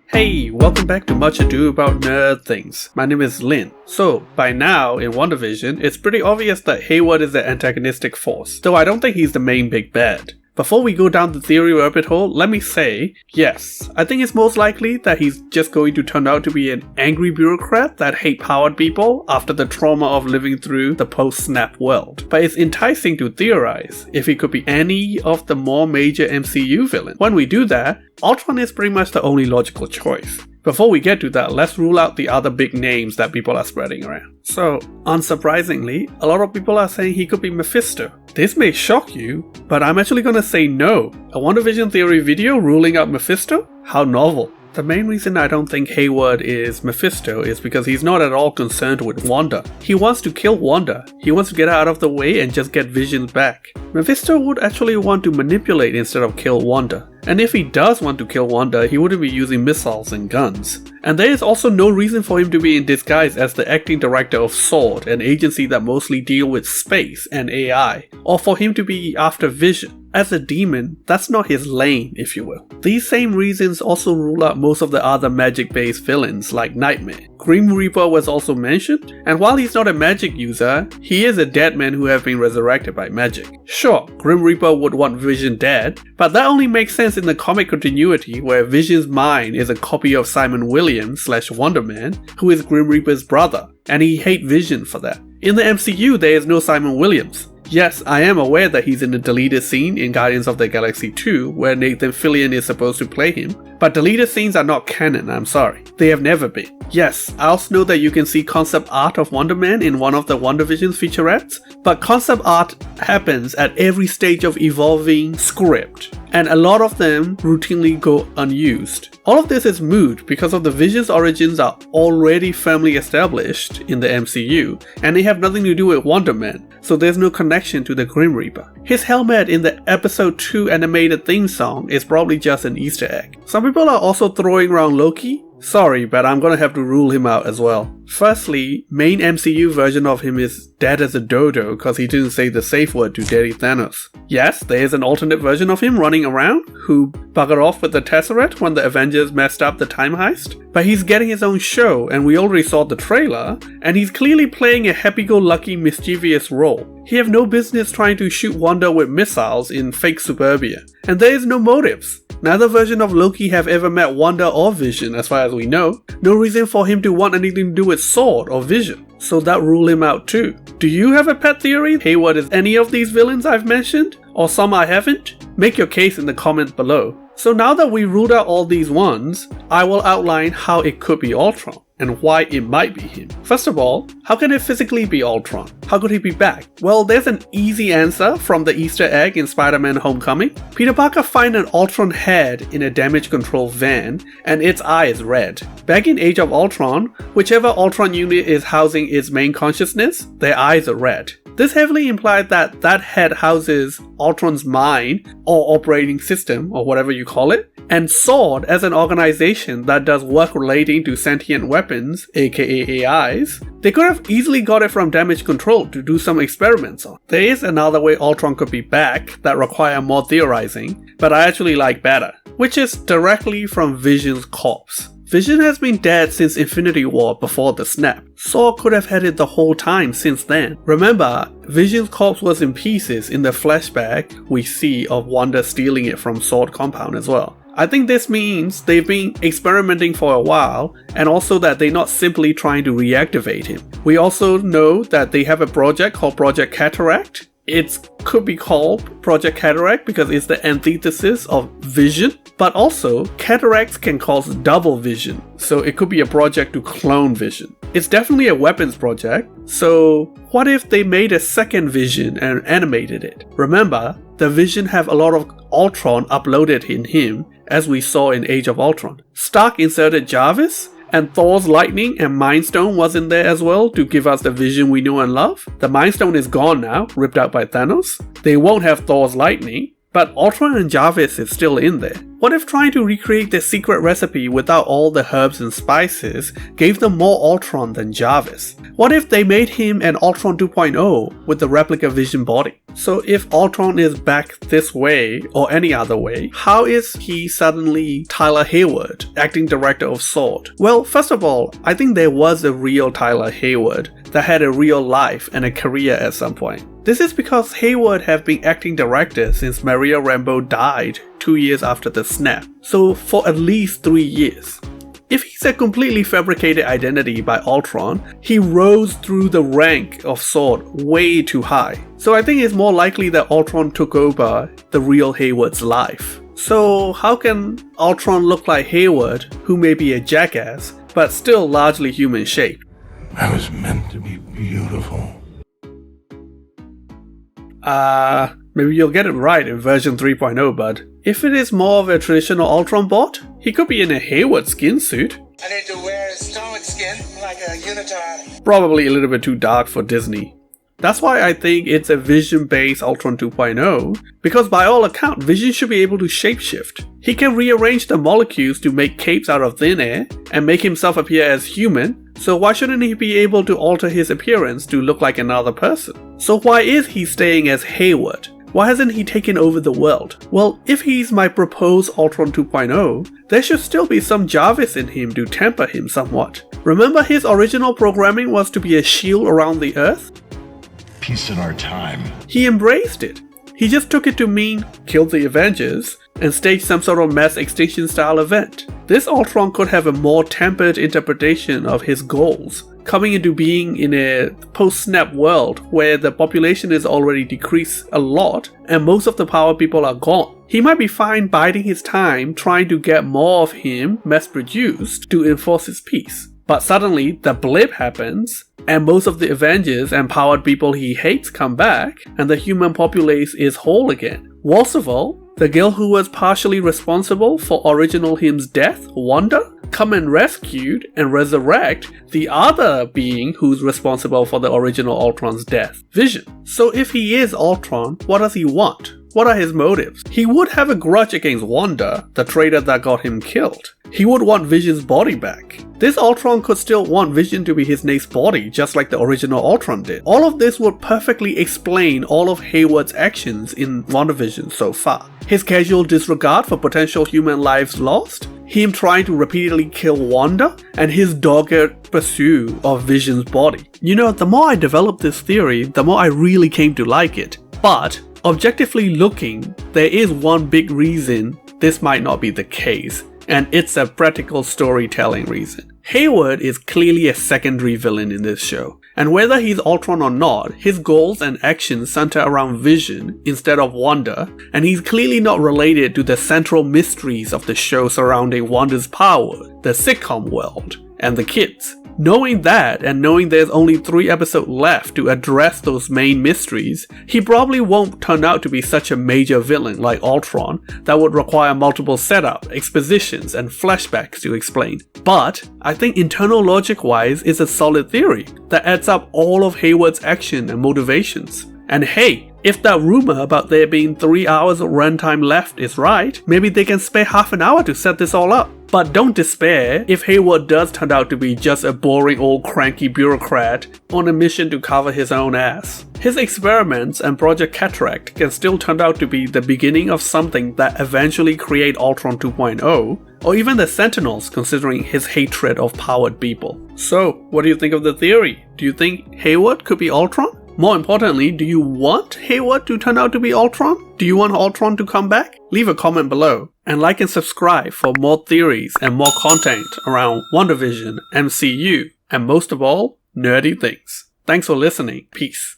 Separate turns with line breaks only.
Hey, welcome back to Much Ado About Nerd Things. My name is Lin. So, by now, in WandaVision, it's pretty obvious that Hayward is the antagonistic force, though I don't think he's the main big bad. Before we go down the theory rabbit hole, let me say, yes, I think it's most likely that he's just going to turn out to be an angry bureaucrat that hate powered people after the trauma of living through the post-snap world. But it's enticing to theorize if he could be any of the more major MCU villains. When we do that, Ultron is pretty much the only logical choice. Before we get to that, let's rule out the other big names that people are spreading around. So, unsurprisingly, a lot of people are saying he could be Mephisto. This may shock you, but I'm actually gonna say no. A WandaVision theory video ruling out Mephisto? How novel. The main reason I don't think Hayward is Mephisto is because he's not at all concerned with Wanda. He wants to kill Wanda. He wants to get out of the way and just get Vision back. Mephisto would actually want to manipulate instead of kill Wanda. And if he does want to kill Wanda, he wouldn't be using missiles and guns. And there is also no reason for him to be in disguise as the acting director of SWORD, an agency that mostly deal with space and AI, or for him to be after Vision. As a demon, that's not his lane, if you will. These same reasons also rule out most of the other magic-based villains like Nightmare. Grim Reaper was also mentioned, and while he's not a magic user, he is a dead man who have been resurrected by magic. Sure, Grim Reaper would want Vision dead, but that only makes sense in the comic continuity where Vision's mind is a copy of Simon Williams / Wonder Man, who is Grim Reaper's brother, and he hates Vision for that. In the MCU, there is no Simon Williams. Yes, I am aware that he's in a deleted scene in Guardians of the Galaxy 2 where Nathan Fillion is supposed to play him, but deleted scenes are not canon, I'm sorry. They have never been. Yes, I also know that you can see concept art of Wonder Man in one of the WandaVision featurettes, but concept art happens at every stage of evolving script, and a lot of them routinely go unused. All of this is moot because of the Vision's origins are already firmly established in the MCU, and they have nothing to do with Wonder Man, so there's no connection to the Grim Reaper. His helmet in the episode 2 animated theme song is probably just an Easter egg. Some people are also throwing around Loki. Sorry, but I'm gonna have to rule him out as well. Firstly, main MCU version of him is dead as a dodo cause he didn't say the safe word to Daddy Thanos. Yes, there is an alternate version of him running around who buggered off with the Tesseract when the Avengers messed up the time heist, but he's getting his own show and we already saw the trailer, and he's clearly playing a happy-go-lucky mischievous role. He have no business trying to shoot Wanda with missiles in fake suburbia, and there is no motives. Neither version of Loki have ever met Wanda or Vision as far as we know. No reason for him to want anything to do with SWORD or Vision, so that rule him out too. Do you have a pet theory Hayward is any of these villains I've mentioned? Or some I haven't? Make your case in the comments below. So now that we ruled out all these ones, I will outline how it could be Ultron, and why it might be him. First of all, how can it physically be Ultron? How could he be back? Well, there's an easy answer from the Easter egg in Spider-Man Homecoming. Peter Parker finds an Ultron head in a damage control van, and its eye is red. Back in Age of Ultron, whichever Ultron unit is housing its main consciousness, their eyes are red. This heavily implied that that head houses Ultron's mind, or operating system, or whatever you call it, and SWORD as an organization that does work relating to sentient weapons, aka AIs. They could have easily got it from damage control to do some experiments on. There is another way Ultron could be back that require more theorizing, but I actually like better, which is directly from Vision's corpse. Vision has been dead since Infinity War before the snap. SWORD could have had it the whole time since then. Remember, Vision's corpse was in pieces in the flashback we see of Wanda stealing it from SWORD compound as well. I think this means they've been experimenting for a while, and also that they're not simply trying to reactivate him. We also know that they have a project called Project Cataract. It could be called Project Cataract because it's the antithesis of Vision, but also cataracts can cause double vision, so it could be a project to clone Vision. It's definitely a weapons project, so what if they made a second Vision and animated it? Remember, the Vision have a lot of Ultron uploaded in him, as we saw in Age of Ultron. Stark inserted Jarvis, and Thor's lightning and Mind Stone was in there as well to give us the Vision we know and love. The Mind Stone is gone now, ripped out by Thanos. They won't have Thor's lightning, but Ultron and Jarvis is still in there. What if trying to recreate the secret recipe without all the herbs and spices gave them more Ultron than Jarvis? What if they made him an Ultron 2.0 with the replica Vision body? So if Ultron is back this way or any other way, how is he suddenly Tyler Heyward, acting director of S.W.O.R.D? Well, first of all, I think there was a real Tyler Heyward that had a real life and a career at some point. This is because Hayward have been acting director since Maria Rambeau died 2 years after the snap, so for at least 3 years. If he's a completely fabricated identity by Ultron, he rose through the rank of S.W.O.R.D way too high. So I think it's more likely that Ultron took over the real Hayward's life. So how can Ultron look like Hayward, who may be a jackass, but still largely human shaped?
I was meant to be beautiful.
Maybe you'll get it right in version 3.0, bud. If it is more of a traditional Ultron bot, he could be in a Hayward skin suit.
I need to wear his stomach skin like a unitard.
Probably a little bit too dark for Disney. That's why I think it's a Vision-based Ultron 2.0, because by all accounts, Vision should be able to shapeshift. He can rearrange the molecules to make capes out of thin air and make himself appear as human, so why shouldn't he be able to alter his appearance to look like another person? So why is he staying as Hayward? Why hasn't he taken over the world? Well, if he's my proposed Ultron 2.0, there should still be some Jarvis in him to temper him somewhat. Remember his original programming was to be a shield around the Earth?
Peace in our time.
He embraced it. He just took it to mean kill the Avengers and stage some sort of mass extinction style event. This Ultron could have a more tempered interpretation of his goals, coming into being in a post-snap world where the population is already decreased a lot and most of the power people are gone. He might be fine biding his time trying to get more of him mass-produced to enforce his peace. But suddenly, the blip happens, and most of the Avengers and powered people he hates come back, and the human populace is whole again. Worst of all, the girl who was partially responsible for original him's death, Wanda, come and rescued and resurrect the other being who's responsible for the original Ultron's death, Vision. So if he is Ultron, what does he want? What are his motives? He would have a grudge against Wanda, the traitor that got him killed. He would want Vision's body back. This Ultron could still want Vision to be his next body, just like the original Ultron did. All of this would perfectly explain all of Hayward's actions in WandaVision so far. His casual disregard for potential human lives lost, him trying to repeatedly kill Wanda, and his dogged pursuit of Vision's body. You know, the more I developed this theory, the more I really came to like it. But objectively looking, there is one big reason this might not be the case, and it's a practical storytelling reason. Hayward is clearly a secondary villain in this show, and whether he's Ultron or not, his goals and actions center around Vision instead of Wanda, and he's clearly not related to the central mysteries of the show surrounding Wanda's power, the sitcom world, and the kids. Knowing that, and knowing there's only 3 episodes left to address those main mysteries, he probably won't turn out to be such a major villain like Ultron that would require multiple setup, expositions, and flashbacks to explain. But I think internal logic wise it's a solid theory that adds up all of Hayward's action and motivations. And hey, if that rumor about there being 3 hours of runtime left is right, maybe they can spare half an hour to set this all up. But don't despair if Hayward does turn out to be just a boring old cranky bureaucrat on a mission to cover his own ass. His experiments and Project Cataract can still turn out to be the beginning of something that eventually create Ultron 2.0, or even the Sentinels considering his hatred of powered people. So, what do you think of the theory? Do you think Hayward could be Ultron? More importantly, do you want Hayward to turn out to be Ultron? Do you want Ultron to come back? Leave a comment below, and like and subscribe for more theories and more content around WandaVision, MCU, and most of all, nerdy things. Thanks for listening. Peace.